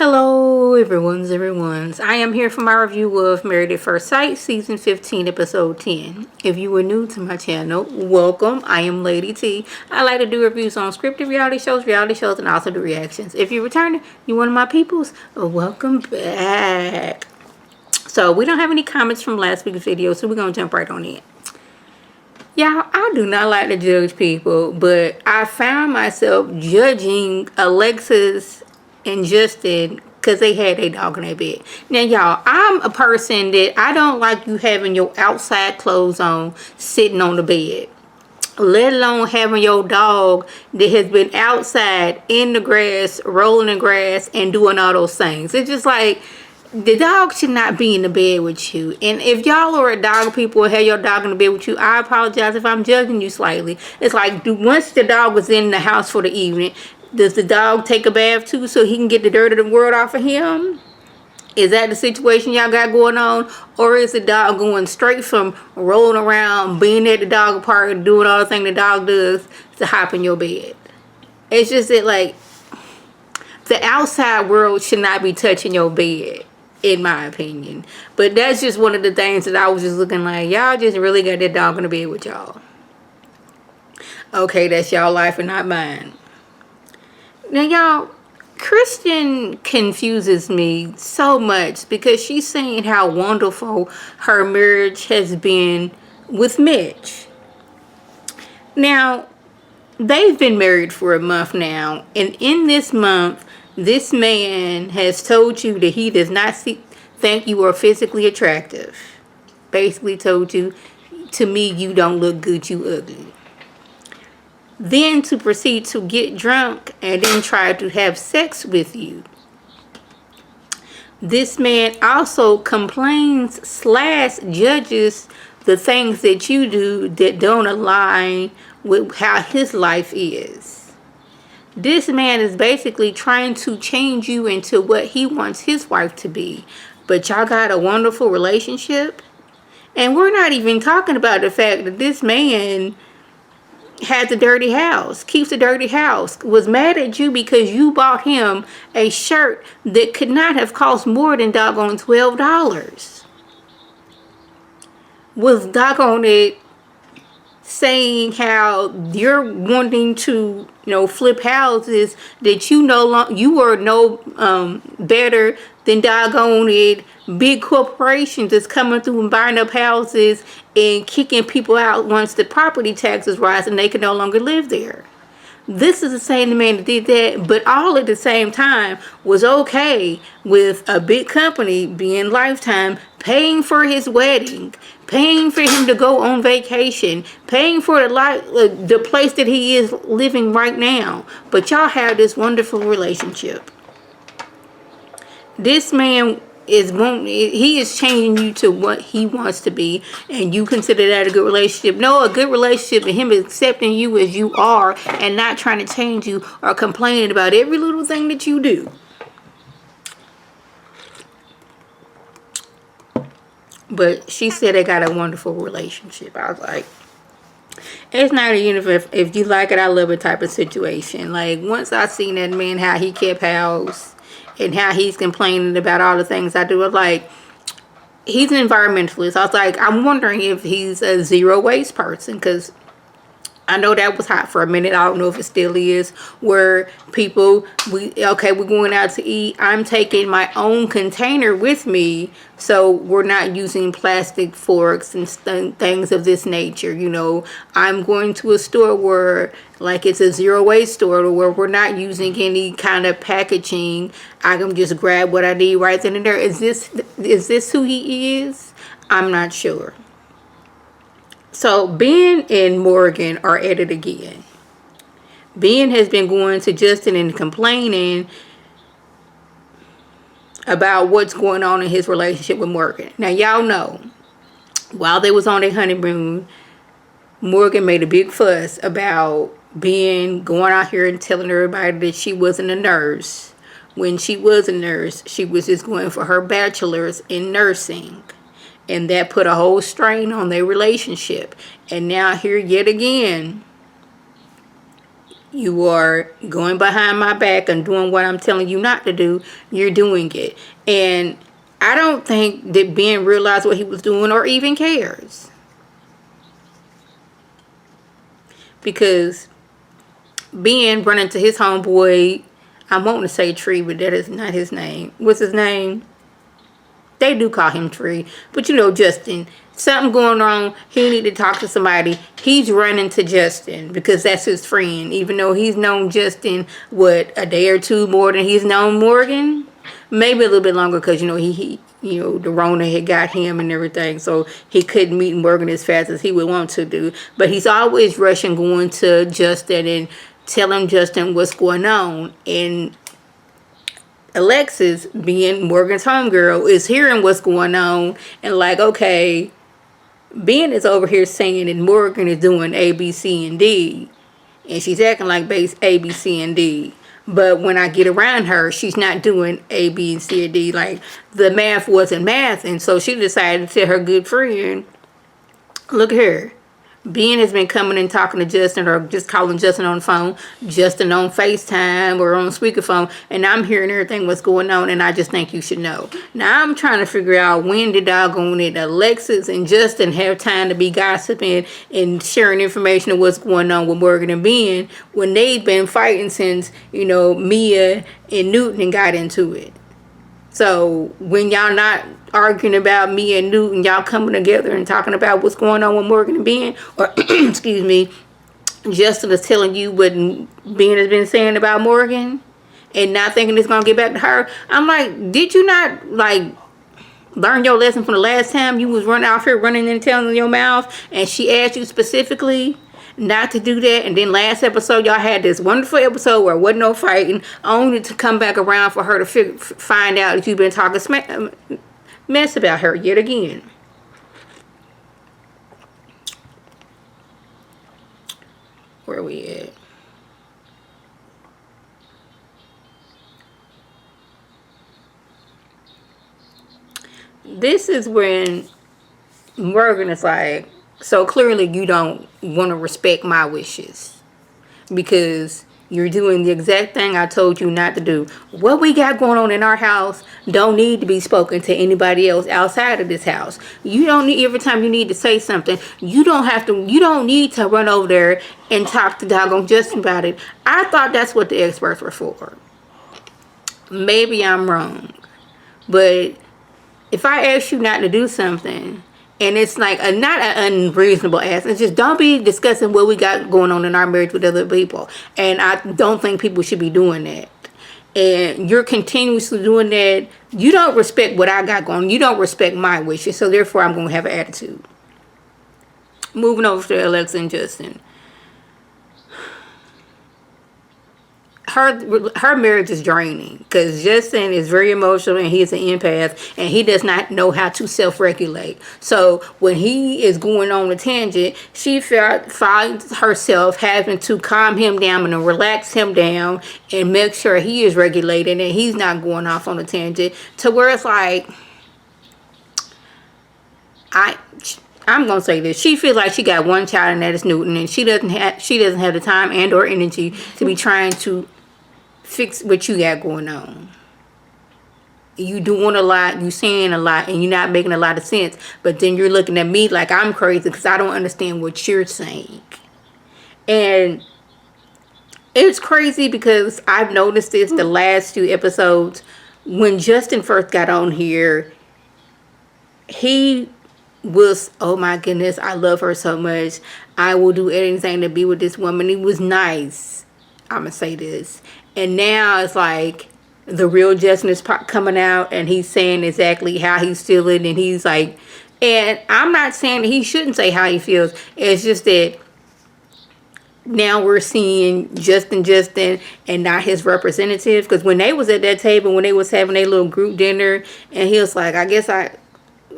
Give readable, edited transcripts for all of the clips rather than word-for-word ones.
Hello everyone's. I am here for my review of Married at First Sight Season 15 Episode 10. If you are new to my channel, welcome. I am Lady T. I like to do reviews on scripted reality shows, and also do reactions. If you're returning, you one of my peoples, welcome back. So we don't have any comments from last week's video, so we're going to jump right on in. Y'all, I do not like to judge people, but I found myself judging Alexis and Justin because they had a dog in their bed. Now, y'all, I'm a person that I don't like you having your outside clothes on sitting on the bed, let alone having your dog that has been outside in the grass, rolling in grass, and doing all those things. It's just like, the dog should not be in the bed with you. And if y'all are a dog people or have your dog in the bed with you, I apologize if I'm judging you slightly. It's like, once the dog was in the house for the evening, does the dog take a bath too so he can get the dirt of the world off of him? Is that the situation y'all got going on? Or is the dog going straight from rolling around, being at the dog park, and doing all the things the dog does to hop in your bed? It's just that, like, the outside world should not be touching your bed, in my opinion. But that's just one of the things that I was just looking like, y'all just really got that dog in the bed with y'all. Okay, that's y'all life and not mine. Now, y'all, Kristen confuses me so much because she's saying how wonderful her marriage has been with Mitch. Now, they've been married for a month now, and in this month, this man has told you that he does not think you are physically attractive. Basically told you, to me, you don't look good, you ugly. Then to proceed to get drunk and then try to have sex with you. This man also complains / judges the things that you do that don't align with how his life is. This man is basically trying to change you into what he wants his wife to be. But y'all got a wonderful relationship. And we're not even talking about the fact that this man had the dirty house, keeps the dirty house, was mad at you because you bought him a shirt that could not have cost more than doggone $12. Was doggone it saying how you're wanting to, flip houses, that you are no better than doggone it big corporations that's coming through and buying up houses and kicking people out once the property taxes rise and they can no longer live there. This is the same man that did that, but all at the same time was okay with a big company, being Lifetime, paying for his wedding, paying for him to go on vacation, paying for the place that he is living right now. But y'all have this wonderful relationship. This man he is changing you to what he wants to be, and you consider that a good relationship. No, a good relationship is him accepting you as you are and not trying to change you or complaining about every little thing that you do. But she said they got a wonderful relationship. I was like, it's not a if you like it, I love it type of situation. Like, once I seen that man, how he kept house and how he's complaining about all the things I do, like, he's an environmentalist. I was like, I'm wondering if he's a zero waste person, because I know that was hot for a minute. I don't know if it still is, where people, we're going out to eat. I'm taking my own container with me, so we're not using plastic forks and things of this nature. I'm going to a store where, like, it's a zero waste store where we're not using any kind of packaging. I can just grab what I need right then and there. Is this who he is? I'm not sure. So Ben and Morgan are at it again. Ben has been going to Justin and complaining about what's going on in his relationship with Morgan. Now, y'all know, while they was on their honeymoon, Morgan made a big fuss about Ben going out here and telling everybody that she wasn't a nurse. When she was a nurse, she was just going for her bachelor's in nursing. And that put a whole strain on their relationship. And now here yet again, You are going behind my back and doing what I'm telling you not to do. You're doing it. And I don't think that Ben realized what he was doing or even cares. Because Ben run into his homeboy, I want to say Tree, but that is not his name. What's his name? They do call him Tree. But you know, Justin. Something going on. He need to talk to somebody. He's running to Justin because that's his friend. Even though he's known Justin, what, a day or two more than he's known Morgan? Maybe a little bit longer because, you know, he the Rona had got him and everything. So he couldn't meet Morgan as fast as he would want to do. But he's always rushing going to Justin and telling Justin what's going on. And Alexis, being Morgan's homegirl, is hearing what's going on and like, okay, Ben is over here saying that Morgan is doing A, B, C, and D. And she's acting like base A, B, C, and D. But when I get around her, she's not doing A, B, and C, and D. Like, the math wasn't math. And so she decided to tell her good friend, look here. Ben has been coming and talking to Justin or just calling Justin on the phone, Justin on FaceTime or on speakerphone, and I'm hearing everything what's going on, and I just think you should know. Now I'm trying to figure out when did doggone it Alexis and Justin have time to be gossiping and sharing information of what's going on with Morgan and Ben when they've been fighting since, you know, Mia and Newton got into it. So when y'all not arguing about me and Newton, y'all coming together and talking about what's going on with Morgan and Ben, or excuse me, Justin is telling you what Ben has been saying about Morgan and not thinking it's gonna get back to her. I'm like, did you not like learn your lesson from the last time you was running out here running and telling your mouth and she asked you specifically not to do that? And then last episode y'all had this wonderful episode where there wasn't no fighting, only to come back around for her to find out that you've been talking mess about her yet again. Where we at? This is when Morgan is like, so clearly you don't want to respect my wishes because you're doing the exact thing I told you not to do. What we got going on in our house don't need to be spoken to anybody else outside of this house. You don't need, every time you need to say something, you don't need to run over there and talk to doggone Justin about it. I thought that's what the experts were for. Maybe I'm wrong. But if I ask you not to do something, and it's like not an unreasonable ask, it's just don't be discussing what we got going on in our marriage with other people. And I don't think people should be doing that. And you're continuously doing that. You don't respect what I got going on. You don't respect my wishes. So therefore, I'm going to have an attitude. Moving over to Alexa and Justin. Her marriage is draining because Justin is very emotional and he's an empath and he does not know how to self-regulate. So when he is going on a tangent, she finds herself having to calm him down and relax him down and make sure he is regulated and he's not going off on a tangent, to where it's like, I'm gonna say this. She feels like she got one child and that is Newton, and she doesn't have the time and or energy to be trying to fix what you got going on. You doing a lot, you saying a lot, and you're not making a lot of sense. But then you're looking at me like I'm crazy because I don't understand what you're saying. And it's crazy because I've noticed this the last few episodes. When Justin first got on here, he was, oh my goodness, I love her so much. I will do anything to be with this woman. He was nice. I'm going to say this. And now it's like the real Justin is coming out and he's saying exactly how he's feeling. And he's like, and I'm not saying that he shouldn't say how he feels. It's just that now we're seeing Justin and not his representative. Because when they was at that table, when they was having a little group dinner, and he was like,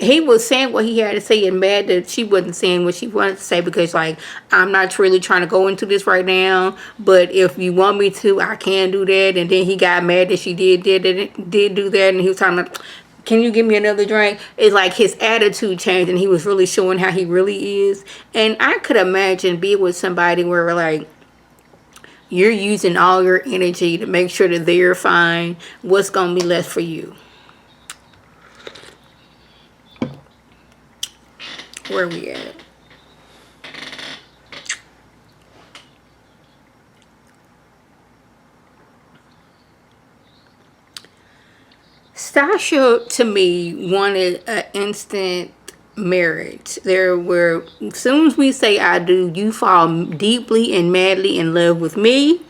he was saying what he had to say and mad that she wasn't saying what she wanted to say because, like, I'm not really trying to go into this right now, but if you want me to, I can do that. And then he got mad that she did do that, and he was talking about, can you give me another drink? It's like his attitude changed, and he was really showing how he really is. And I could imagine being with somebody where, like, you're using all your energy to make sure that they're fine. What's going to be left for you? Where are we at? Stasha, to me, wanted an instant marriage. There were, as soon as we say I do, you fall deeply and madly in love with me.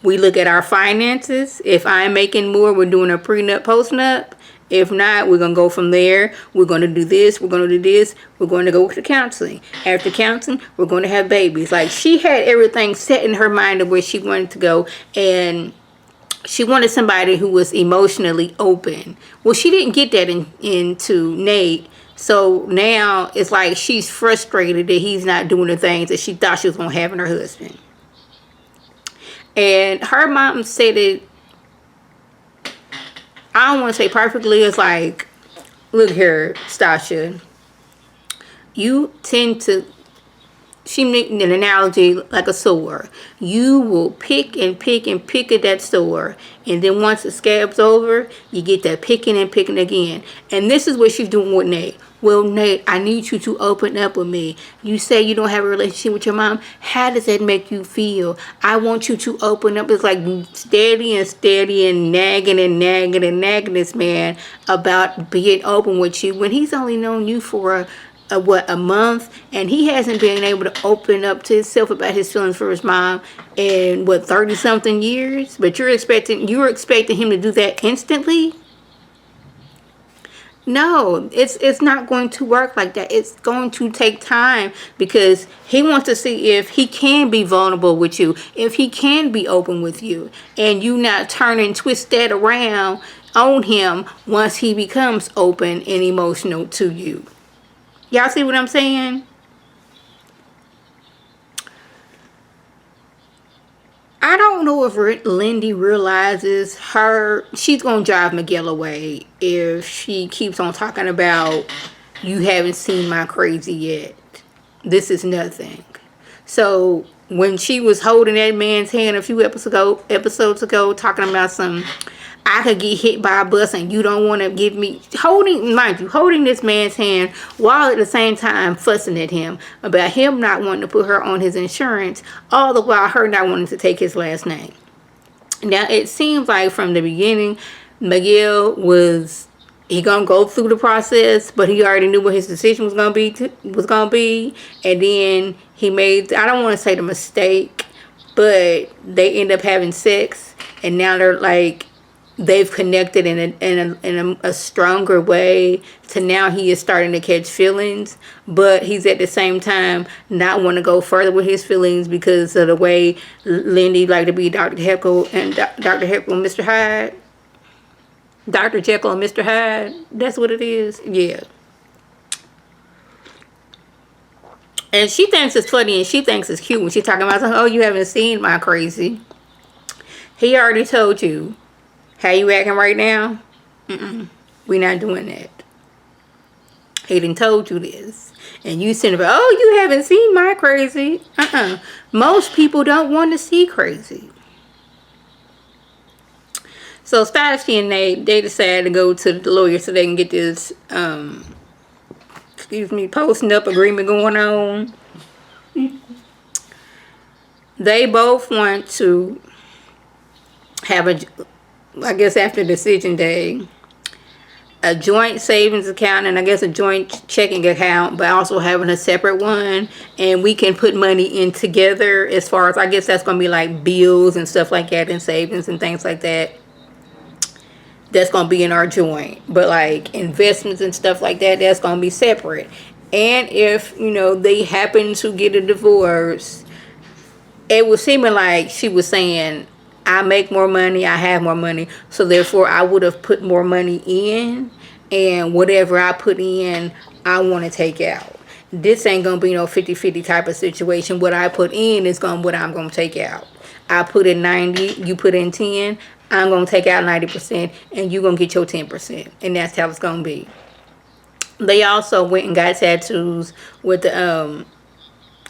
We look at our finances. If I'm making more, we're doing a prenup, postnup. If not, we're going to go from there. We're going to do this. We're going to do this. We're going to go to counseling. After counseling, we're going to have babies. Like, she had everything set in her mind of where she wanted to go. And she wanted somebody who was emotionally open. Well, she didn't get that into Nate. So now it's like she's frustrated that he's not doing the things that she thought she was going to have in her husband. And her mom said it, I don't want to say perfectly. It's like, look here, Stasha. You tend to, she made an analogy like a sore. You will pick and pick and pick at that sore. And then once the scab's over, you get that picking and picking again. And this is what she's doing with Nate. Well, Nate, I need you to open up with me. You say you don't have a relationship with your mom. How does that make you feel? I want you to open up. It's like steady and nagging this man about being open with you when he's only known you for a month, and he hasn't been able to open up to himself about his feelings for his mom in 30 something years. But you're expecting him to do that instantly? No, it's not going to work like that. It's going to take time, because he wants to see if he can be vulnerable with you, if he can be open with you, and you not turn and twist that around on him once he becomes open and emotional to you. Y'all see what I'm saying? I don't know if Lindy realizes she's going to drive Miguel away if she keeps on talking about, you haven't seen my crazy yet. This is nothing. So when she was holding that man's hand a few episodes ago, talking about I could get hit by a bus and you don't want to give me, holding this man's hand while at the same time fussing at him about him not wanting to put her on his insurance, all the while her not wanting to take his last name. Now, it seems like from the beginning, Miguel he gonna go through the process, but he already knew what his decision was gonna be, and then he made, I don't want to say the mistake, but they end up having sex, and now they're like, they've connected in a stronger way, to now he is starting to catch feelings, but he's at the same time not want to go further with his feelings because of the way Lindy like to be Dr. Jekyll and Mr. Hyde. Dr. Jekyll and Mr. Hyde. That's what it is. Yeah. And she thinks it's funny and she thinks it's cute when she's talking about, oh, you haven't seen my crazy. He already told you. How you acting right now? We not doing that. He done told you this. And you sitting there, oh, you haven't seen my crazy. Most people don't want to see crazy. So Stasha and they decided to go to the lawyer so they can get this, posting up agreement going on. They both want to have I guess after decision day, a joint savings account and I guess a joint checking account, but also having a separate one, and we can put money in together as far as, I guess that's going to be like bills and stuff like that and savings and things like that. That's going to be in our joint, but like investments and stuff like that, that's going to be separate. And if, they happen to get a divorce, it was seeming like she was saying, I make more money, I have more money, so therefore I would have put more money in, and whatever I put in, I want to take out. This ain't going to be no 50-50 type of situation. What I put in is what I'm going to take out. I put in 90, you put in 10, I'm going to take out 90%, and you're going to get your 10%, and that's how it's going to be. They also went and got tattoos with the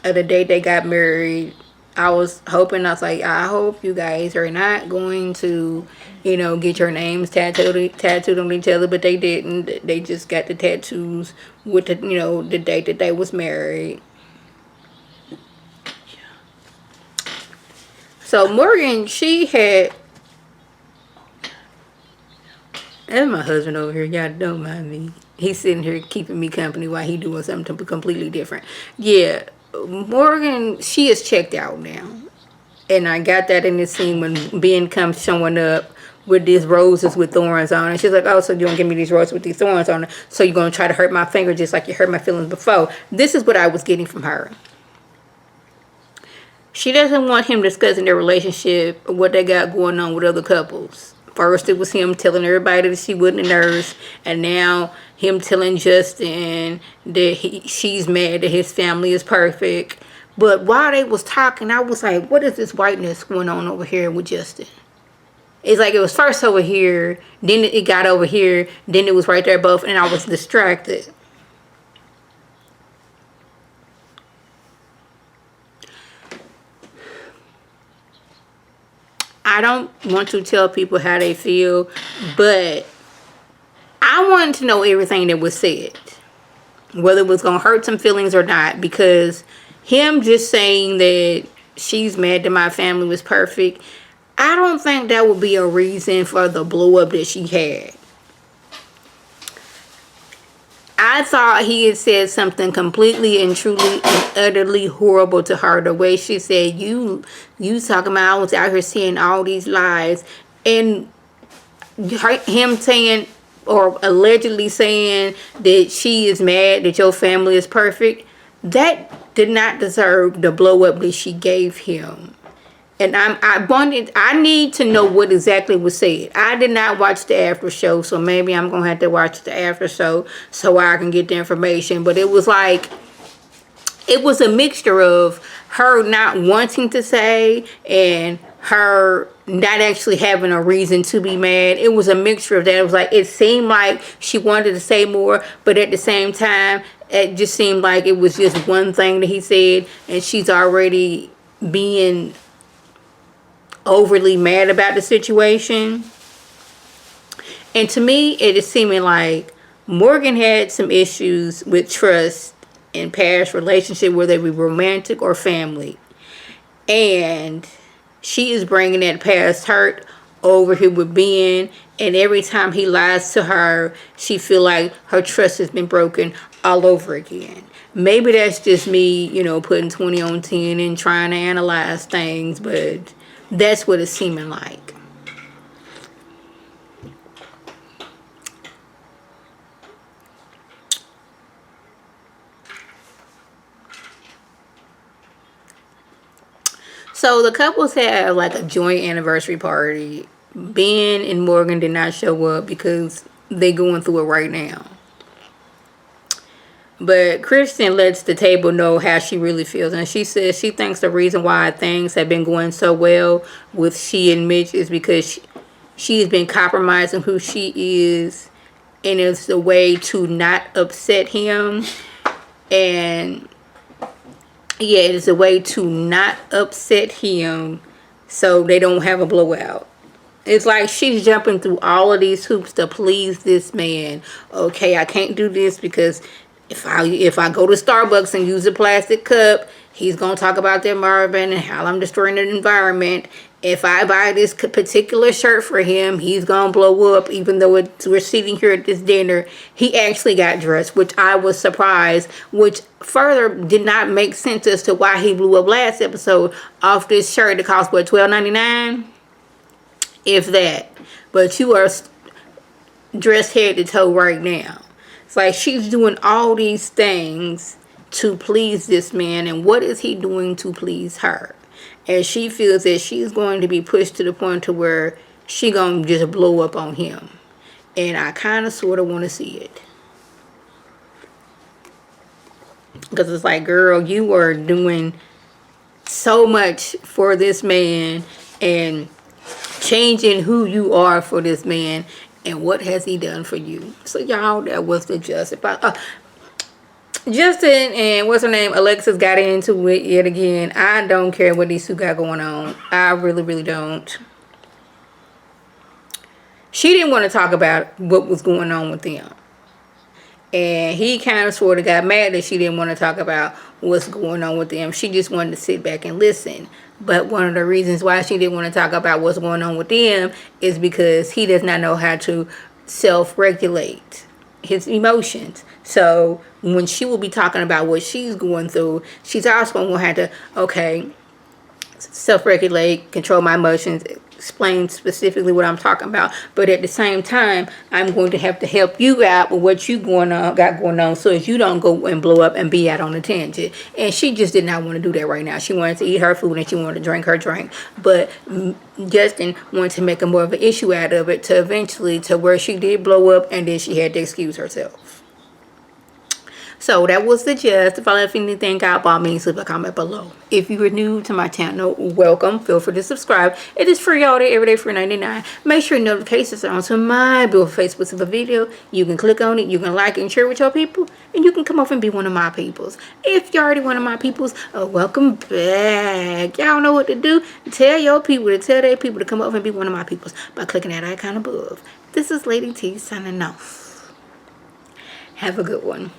day they got married. I was hoping, I was like, I hope you guys are not going to, get your names tattooed on each other, but they didn't. They just got the tattoos with the date that they was married. So Morgan, she had, that's my husband over here. Y'all don't mind me. He's sitting here keeping me company while he doing something completely different. Yeah, Morgan, she is checked out now. And I got that in the scene when Ben comes showing up with these roses with thorns on it. She's like, oh, so you're going to give me these roses with these thorns on it. So you're going to try to hurt my finger just like you hurt my feelings before. This is what I was getting from her. She doesn't want him discussing their relationship, what they got going on with other couples. First, it was him telling everybody that she wasn't a nurse, and now him telling Justin that she's mad that his family is perfect. But while they was talking, I was like, what is this whiteness going on over here with Justin? It's like it was first over here, then it got over here, then it was right there both, and I was distracted. I don't want to tell people how they feel, but I wanted to know everything that was said, whether it was going to hurt some feelings or not, because him just saying that she's mad that my family was perfect, I don't think that would be a reason for the blow up that she had. I thought he had said something completely and truly and utterly horrible to her. The way she said, you talking about I was out here saying all these lies. And him saying, or allegedly saying, that she is mad that your family is perfect, that did not deserve the blow up that she gave him. And I need to know what exactly was said. I did not watch the after show, so maybe I'm going to have to watch the after show so I can get the information. But it was like, it was a mixture of her not wanting to say and her not actually having a reason to be mad. It was a mixture of that. It was like, it seemed like she wanted to say more, but at the same time, it just seemed like it was just one thing that he said, and she's already being overly mad about the situation. And to me, it is seeming like Morgan had some issues with trust in past relationship, whether they be romantic or family, and she is bringing that past hurt over here with Ben. And every time he lies to her, she feel like her trust has been broken all over again. Maybe that's just me, putting 20 on 10 and trying to analyze things, but that's what it's seeming like. So the couples have like a joint anniversary party. Ben and Morgan did not show up because they going through it right now. But Kristen lets the table know how she really feels. And she says she thinks the reason why things have been going so well with she and Mitch is because she has been compromising who she is. And it's a way to not upset him. And yeah, it is a way to not upset him so they don't have a blowout. It's like she's jumping through all of these hoops to please this man. Okay, I can't do this because if I go to Starbucks and use a plastic cup, he's going to talk about their Marvin and how I'm destroying the environment. If I buy this particular shirt for him, he's going to blow up. Even though we're sitting here at this dinner, he actually got dressed, which I was surprised, which further did not make sense as to why he blew up last episode off this shirt that cost, what, $12.99? If that. But you are dressed head to toe right now. It's like she's doing all these things to please this man, and what is he doing to please her? And she feels that she's going to be pushed to the point to where she gonna just blow up on him. And I kind of sort of want to see it. Because it's like, girl, you are doing so much for this man and changing who you are for this man. And what has he done for you? So y'all, that was the justice. Justin and what's her name, Alexis, got into it yet again. I don't care what these two got going on. I really, really don't. She didn't want to talk about what was going on with them. And he kind of sort of got mad that she didn't want to talk about what's going on with them. She just wanted to sit back and listen. But one of the reasons why she didn't want to talk about what's going on with them is because he does not know how to self-regulate his emotions. So when she will be talking about what she's going through, she's also going to have to, okay, self-regulate, control my emotions, explain specifically what I'm talking about. But at the same time, I'm going to have to help you out with what you got going on, so as you don't go and blow up and be out on a tangent. And she just did not want to do that right now. She wanted to eat her food and she wanted to drink her drink. But Justin wanted to make a more of an issue out of it, to eventually to where she did blow up and then she had to excuse herself. So that was the gist. If I left anything out about me, leave a comment below. If you are new to my channel, welcome. Feel free to subscribe. It is free all day, every day, for $4.99. Make sure notifications are on to my beautiful Facebook of a video. You can click on it, you can like and share with your people, and you can come off and be one of my peoples. If you're already one of my peoples, welcome back. Y'all know what to do. Tell your people to tell their people to come off and be one of my peoples by clicking that icon above. This is Lady T signing off. Have a good one.